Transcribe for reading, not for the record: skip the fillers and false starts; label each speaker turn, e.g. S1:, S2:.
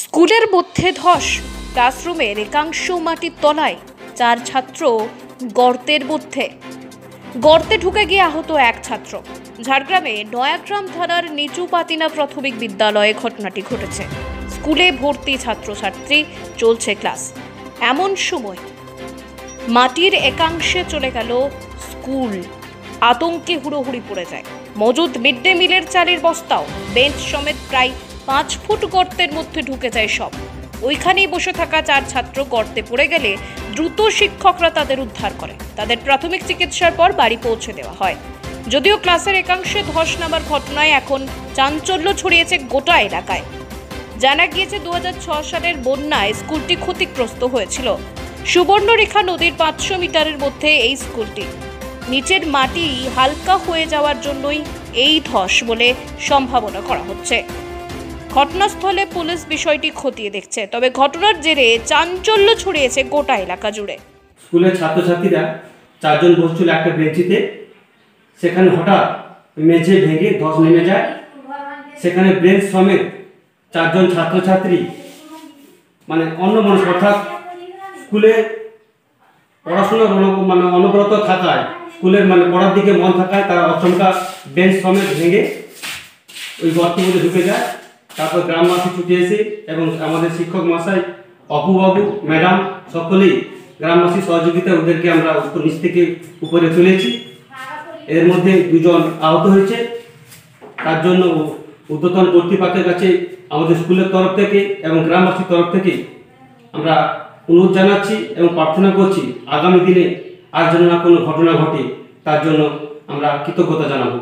S1: স্কুলের মধ্যে ধস, ক্লাসরুমের একাংশ মাটির তলায়, 4 ছাত্র গর্তের মধ্যে। গর্তে ঢুকে গিয়ে আহত এক ছাত্র। ঝাড়গ্রামে নয়াগ্রাম থানার নিচু পাতিনা প্রাথমিক বিদ্যালয়ে ঘটনাটি ঘটেছে। স্কুলে ভর্তি ছাত্রছাত্রী, চলছে ক্লাস। এমন সময় মাটির একাংশে চলে গেল স্কুল। আতঙ্কে হুড়োহুড়ি পড়ে যায়। মজুদ মিড ডে মিলের চালের বস্তাও, বেঞ্চ সমেত প্রায় 5 ফুট গর্তের মধ্যে ঢুকে যায় সব। ওইখানেই বসে থাকা 4 ছাত্র গর্তে পড়ে গেলে দ্রুত শিক্ষকরা তাদের উদ্ধার করে। তাদের প্রাথমিক চিকিৎসার পর বাড়ি পৌঁছে দেওয়া হয়। যদিও ক্লাসের একাংশে ধস নামার ঘটনায় এখন চাঞ্চল্য ছড়িয়েছে গোটা এলাকায়। জানা গিয়েছে 2006 সালের বন্যায় স্কুলটি ক্ষতিগ্রস্ত হয়েছিল। সুবর্ণরেখা নদীর 500 মিটারের মধ্যে এই স্কুলটি। নিচের মাটি হালকা হয়ে যাওয়ার জন্যই এই ধস বলে সম্ভাবনা করা হচ্ছে। ঘটনাস্থলে পুলিশ বিষয়টি খতিয়ে দেখছে। তবে ঘটনার জেরে চাঞ্চল্য ছড়িয়েছে গোটা এলাকা জুড়ে।
S2: স্কুলের ছাত্রছাত্রীরা 4 জন বসছিল একটা বেঞ্চিতে। সেখানে হঠাৎ মেঝে ভেঙে ধস নেমে যায়। সেখানে বেঞ্চ সমেত 4 জন ছাত্রছাত্রী অন্যমনস্ক, অর্থাৎ স্কুলে পড়াশোনা অনবরত থাকায়, স্কুলের পড়ার দিকে মন থাকায় তারা আচমকা বেঞ্চ সমেত ভেঙে ওই গর্তের মধ্যে ঢুকে যায়। তারপর গ্রামবাসী ছুটে এসে এবং আমাদের শিক্ষক মশাই, অপুবাবু, ম্যাডাম সকলেই গ্রামবাসী সহযোগিতায় ওদেরকে আমরা নিচ থেকে উপরে তুলেছি। এর মধ্যে 2 জন আহত হয়েছে। তার জন্য ঊর্ধ্বতন কর্তৃপক্ষের কাছে আমাদের স্কুলের তরফ থেকে এবং গ্রামবাসীর তরফ থেকে আমরা অনুরোধ জানাচ্ছি এবং প্রার্থনা করছি আগামী দিনে আর যেন না কোনো ঘটনা ঘটে, তার জন্য আমরা কৃতজ্ঞতা জানাবো।